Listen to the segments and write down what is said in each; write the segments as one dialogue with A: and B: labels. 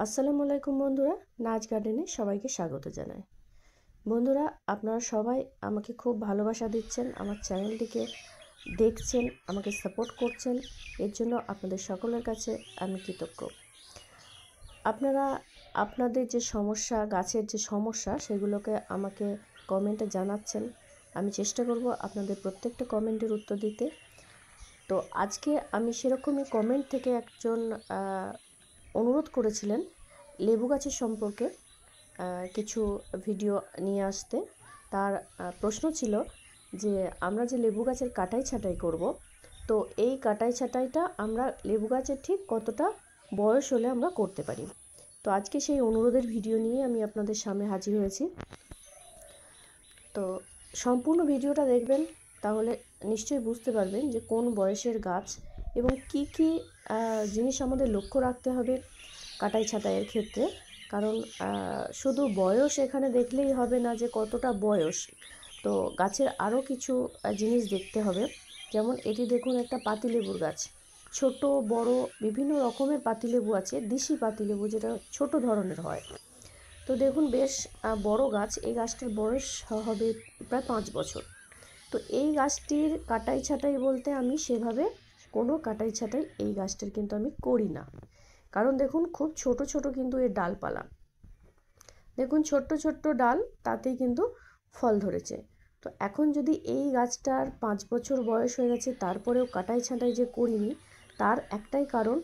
A: আসসালামু আলাইকুম বন্ধুরা, নাচ গার্ডেনে সবাইকে স্বাগত জানাই। বন্ধুরা, আপনারা সবাই আমাকে খুব ভালোবাসা দিচ্ছেন, আমার চ্যানেলটিকে দেখছেন, আমাকে সাপোর্ট করছেন। এর জন্য আপনাদের সকলের কাছে আমি কৃতজ্ঞ। আপনারা আপনাদের যে সমস্যা, গাছের যে সমস্যা, সেগুলোকে আমাকে কমেন্টে জানাচ্ছেন। আমি চেষ্টা করব আপনাদের প্রত্যেকটা কমেন্টের উত্তর দিতে। তো আজকে আমি সেরকমই কমেন্ট থেকে একজন অনুরোধ করেছিলেন লেবু গাছের সম্পর্কে কিছু ভিডিও নিয়ে আসতে। তার প্রশ্ন ছিল যে আমরা যে লেবু গাছের কাটাই ছাঁটাই করব, তো এই কাটাই ছাঁটাইটা আমরা লেবু গাছের ঠিক কতটা বয়স হলে আমরা করতে পারি। তো আজকে সেই অনুরোধের ভিডিও নিয়ে আমি আপনাদের সামনে হাজির হয়েছি। তো সম্পূর্ণ ভিডিওটা দেখবেন, তাহলে নিশ্চয়ই বুঝতে পারবেন যে কোন বয়সের গাছ এবং কি কি জিনিস আমাদের লক্ষ্য রাখতে হবে কাটাই ছাঁটাইয়ের ক্ষেত্রে। কারণ শুধু বয়স এখানে দেখলেই হবে না যে কতটা বয়স, তো গাছের আরও কিছু জিনিস দেখতে হবে। যেমন এটি দেখুন, একটা পাতিলেবুর গাছ, ছোট বড় বিভিন্ন রকমের পাতিলেবু আছে। দেশি পাতিলেবু যেটা ছোট ধরনের হয়। তো দেখুন বেশ বড় গাছ, এই গাছটির বয়স হবে প্রায় 5 বছর। তো এই গাছটির কাটাই ছাঁটাই বলতে আমি সেভাবে কোনো কাটাই ছাঁটাই এই গাছটির কিন্তু আমি করি না। কারণ দেখুন খুব ছোট ছোট কিন্তু এর ডালপালা, দেখুন ছোট্ট ছোট্ট ডাল, তাতেই কিন্তু ফল ধরেছে। তো এখন যদি এই গাছটার 5 বছর বয়স হয়ে গেছে, তারপরেও কাটাই ছাঁটাই যে করিনি, তার একটাই কারণ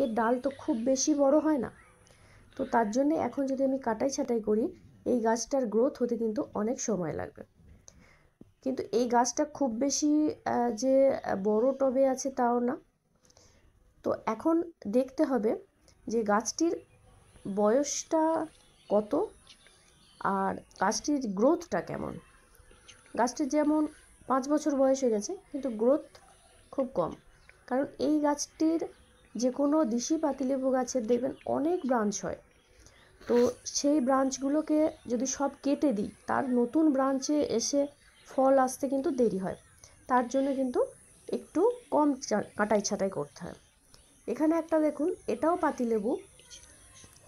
A: এর ডাল তো খুব বেশি বড় হয় না। তো তার জন্যে এখন যদি আমি কাটাই ছাঁটাই করি, এই গাছটার গ্রোথ হতে কিন্তু অনেক সময় লাগবে। কিন্তু এই গাছটা খুব বেশি যে বড় টবে আছে তাও না। তো এখন দেখতে হবে যে গাছটির বয়সটা কত আর গাছটির গ্রোথটা কেমন। গাছটির যেমন 5 বছর বয়স হয়ে গেছে কিন্তু গ্রোথ খুব কম। কারণ এই গাছটির যে কোনো দেশি পাতিলেবু গাছের দেখবেন অনেক ব্রাঞ্চ হয়। তো সেই ব্রাঞ্চগুলোকে যদি সব কেটে দিই, তার নতুন ব্রাঞ্চে এসে ফল আসতে কিন্তু দেরি হয়। তার জন্য কিন্তু একটু কম কাটাই ছাঁটাই করতে হয়। এখানে একটা দেখুন, এটাও পাতিলেবু,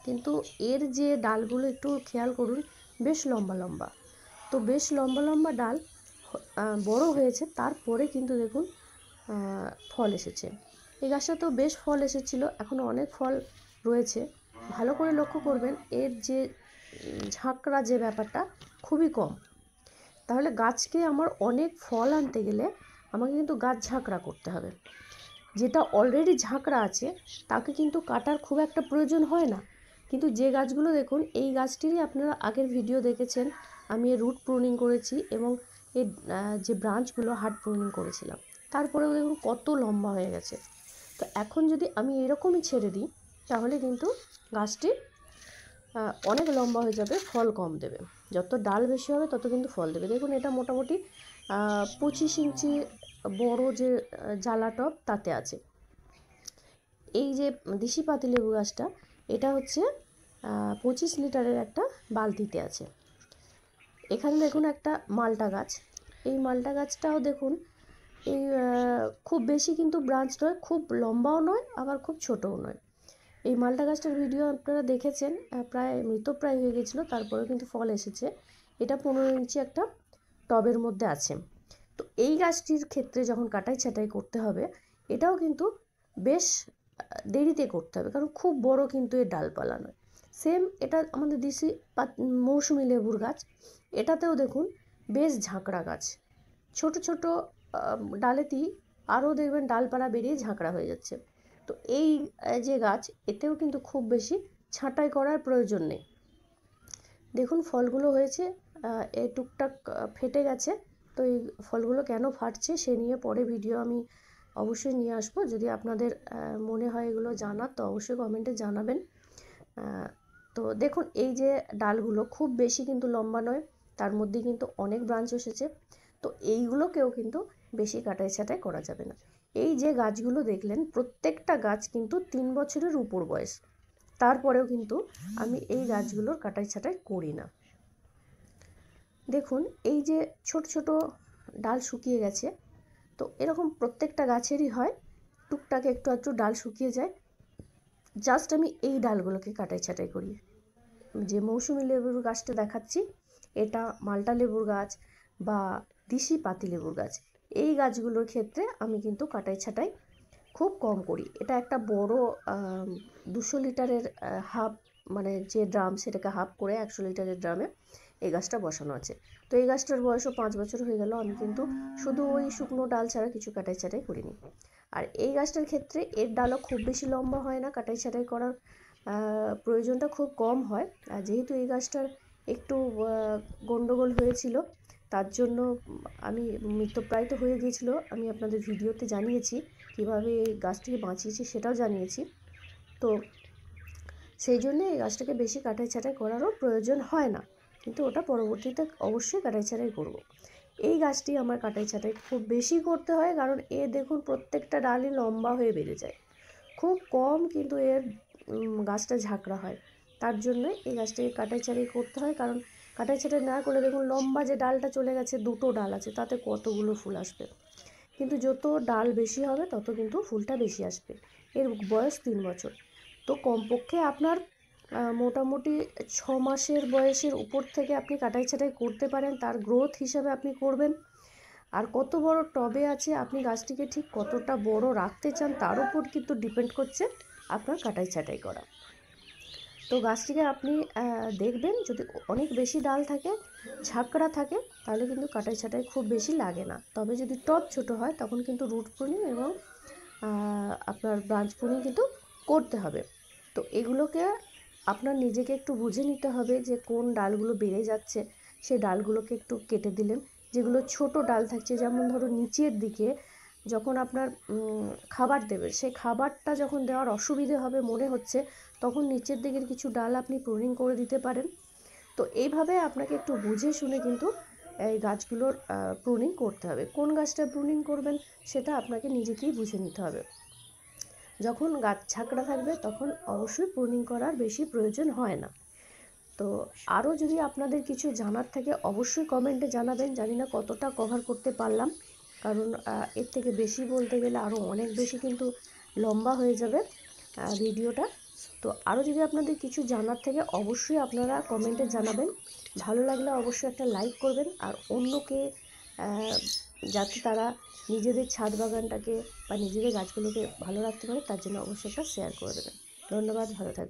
A: কিন্তু এর যে ডালগুলো একটু খেয়াল করুন, বেশ লম্বা লম্বা। তো বেশ লম্বা লম্বা ডাল বড় হয়েছে, তারপরে কিন্তু দেখুন ফল এসেছে। এই গাছটা তো বেশ ফল এসেছিলো, এখনও অনেক ফল রয়েছে। ভালো করে লক্ষ্য করবেন, এর যে ঝাঁকড়া যে ব্যাপারটা খুবই কম। তাহলে গাছকে আমার অনেক ফল আনতে গেলে আমাকে কিন্তু গাছ ঝাঁকড়া করতে হবে। যেটা অলরেডি ঝাঁকড়া আছে তাকে কিন্তু কাটার খুব একটা প্রয়োজন হয় না। কিন্তু যে গাছগুলো দেখুন, এই গাছটিরই আপনারা আগের ভিডিও দেখেছেন, আমি এর রুট প্রুনিং করেছি এবং এর যে ব্রাঞ্চগুলো হার্ড প্রুনিং করেছিলাম। তারপরেও দেখুন কত লম্বা হয়ে গেছে। তো এখন যদি আমি এরকমই ছেড়ে দিই, তাহলে কিন্তু গাছটি অনেক লম্বা হয়ে যাবে, ফল কম দেবে। যত ডাল বেশি হবে তত কিন্তু ফল দেবে। দেখুন এটা মোটামুটি 25 ইঞ্চি বড় যে জ্বালা টব তাতে আছে। এই যে দেশি পাতিলেবু গাছটা, এটা হচ্ছে 25 লিটারের একটা বালতিতে আছে। এখানে দেখুন একটা মালটা গাছ, এই মালটা গাছটাও দেখুন এই খুব বেশি কিন্তু ব্রাঞ্চ নয়, খুব লম্বাও নয়, আবার খুব ছোটও নয়। এই মালটা গাছটার ভিডিও আপনারা দেখেছেন, প্রায় মৃতপ্রায় হয়ে গেছিলো, তারপরেও কিন্তু ফল এসেছে। এটা 15 ইঞ্চি একটা টবের মধ্যে আছে। তো এই গাছটির ক্ষেত্রে যখন কাটাই ছাঁটাই করতে হবে, এটাও কিন্তু বেশ দেরিতে করতে হবে, কারণ খুব বড় কিন্তু এর ডালপালা নয়। সেম এটা আমাদের দেশি মৌসুমি লেবুর গাছ, এটাতেও দেখুন বেশ ঝাঁকড়া গাছ, ছোট ছোট ডালেতেই আরও দেখবেন ডালপালা বেরিয়ে ঝাঁকড়া হয়ে যাচ্ছে। তো এই যে গাছ, এতেও কিন্তু খুব বেশি ছাঁটাই করার প্রয়োজন নেই। দেখুন ফলগুলো হয়েছে, এই টুকটাক ফেটে গেছে। তো এই ফলগুলো কেন ফাটছে সে নিয়ে পরে ভিডিও আমি অবশ্যই নিয়ে আসবো। যদি আপনাদের মনে হয় এগুলো জানার, তো অবশ্যই কমেন্টে জানাবেন। তো দেখুন এই যে ডালগুলো খুব বেশি কিন্তু লম্বা নয়, তার মধ্যে কিন্তু অনেক ব্রাঞ্চ এসেছে। তো এইগুলোকেও কিন্তু বেশি কাটাই ছাঁটাই করা যাবে না। এই যে গাছগুলো দেখলেন, প্রত্যেকটা গাছ কিন্তু 3 বছরের উপর বয়স, তারপরেও কিন্তু আমি এই গাছগুলোর কাটাই ছাঁটাই করি না। দেখুন এই যে ছোট ছোট ডাল শুকিয়ে গেছে, তো এরকম প্রত্যেকটা গাছেরই হয়, টুকটাক একটু একটু ডাল শুকিয়ে যায়। জাস্ট আমি এই ডালগুলোকে কাটাই ছাঁটাই করি। যে মৌসুমী লেবুর গাছটা দেখাচ্ছি, এটা মাল্টা লেবুর গাছ বা দিশি পাতি লেবুর গাছ, এই গাছগুলোর ক্ষেত্রে আমি কিন্তু কাটাই ছাঁটাই খুব কম করি। এটা একটা বড় 200 লিটারের হাফ, মানে যে ড্রাম সেটাকে হাফ করে 100 লিটারের ড্রামে এই গাছটা বসানো আছে। তো এই গাছটার বয়সও 5 বছর হয়ে গেল, আমি কিন্তু শুধু ওই শুকনো ডাল ছাড়া কিছু কাটাই ছাঁটাই করিনি। আর এই গাছটার ক্ষেত্রে এর ডালও খুব বেশি লম্বা হয় না, কাটাই ছাঁটাই করার প্রয়োজনটা খুব কম হয়। আর যেহেতু এই গাছটার একটু গন্ডগোল হয়েছিল, তার জন্য আমি মৃতপ্রায় তো হয়ে গিয়েছিল, আমি আপনাদের ভিডিওতে জানিয়েছি কীভাবে এই গাছটিকে বাঁচিয়েছি, সেটাও জানিয়েছি। তো সেই জন্যে এই গাছটাকে বেশি কাটাই ছাঁটাই করারও প্রয়োজন হয় না, কিন্তু ওটা পরবর্তীতে অবশ্যই কাটাই ছাঁটাই করব। এই গাছটি আমার কাটাই ছাঁটাই খুব বেশি করতে হয়, কারণ এ দেখুন প্রত্যেকটা ডালই লম্বা হয়ে বেড়ে যায়, খুব কম কিন্তু এর গাছটা ঝাঁকড়া হয়। তার জন্য এই গাছটাকে কাটাই ছাঁটাই করতে হয়, কারণ কাটাই ছাঁটাই না করলে দেখুন লম্বা যে ডালটা চলে গেছে, 2টো ডাল আছে, তাতে কতগুলো ফুল আসবে। কিন্তু যত ডাল বেশি হবে তত কিন্তু ফুলটা বেশি আসবে। এর বয়স 3 বছর। তো কমপক্ষে আপনার মোটামুটি 6 মাসের বয়সের উপর থেকে আপনি কাটাই ছাঁটাই করতে পারেন, তার গ্রোথ হিসাবে আপনি করবেন। আর কত বড় টবে আছে, আপনি গাছটিকে ঠিক কতটা বড় রাখতে চান তার উপর কিন্তু ডিপেন্ড করছে আপনার কাটাই ছাঁটাই করা। তো গাছটিকে আপনি দেখবেন যদি অনেক বেশি ডাল থাকে, ঝাঁকড়া থাকে, তাহলে কিন্তু কাটাই ছাঁটাই খুব বেশি লাগে না। তবে যদি টব ছোট হয় তখন কিন্তু রুট প্রুনিং এবং আপনার ব্রাঞ্চ প্রুনিং কিন্তু করতে হবে। তো এগুলোকে আপনার নিজেকে একটু বুঝে নিতে হবে যে কোন ডালগুলো বেড়ে যাচ্ছে, সেই ডালগুলোকে একটু কেটে দিলেন। যেগুলো ছোট ডাল থাকছে, যেমন ধরুন নিচের দিকে যখন আপনার খাবার দেবে, সেই খাবারটা যখন দেওয়ার অসুবিধে হবে মনে হচ্ছে, তখন নিচের দিকের কিছু ডাল আপনি প্রুনিং করে দিতে পারেন। তো এইভাবে আপনাকে একটু বুঝে শুনে কিন্তু এই গাছগুলোর প্রুনিং করতে হবে। কোন গাছটা প্রুনিং করবেন সেটা আপনাকে নিজেকেই বুঝে নিতে হবে। যখন গাছ ঝাঁকড়া থাকবে তখন অবশ্যই প্রুনিং করার বেশি প্রয়োজন হয় না। তো আরও যদি আপনাদের কিছু জানার থাকে অবশ্যই কমেন্টে জানাবেন। জানি না কতটা কভার করতে পারলাম, কারণ এর থেকে বেশি বলতে গেলে আরও অনেক বেশি কিন্তু লম্বা হয়ে যাবে ভিডিওটা। তো আরও যদি আপনাদের কিছু জানার থেকে অবশ্যই আপনারা কমেন্টে জানাবেন। ভালো লাগলে অবশ্যই একটা লাইক করবেন, আর অন্যকে যাতে তারা নিজেদের ছাদ বাগানটাকে বা নিজেদের গাছগুলোকে ভালো রাখতে পারে তার জন্য অবশ্যই একটা শেয়ার করে দেবেন। ধন্যবাদ, ভালো থাকবেন।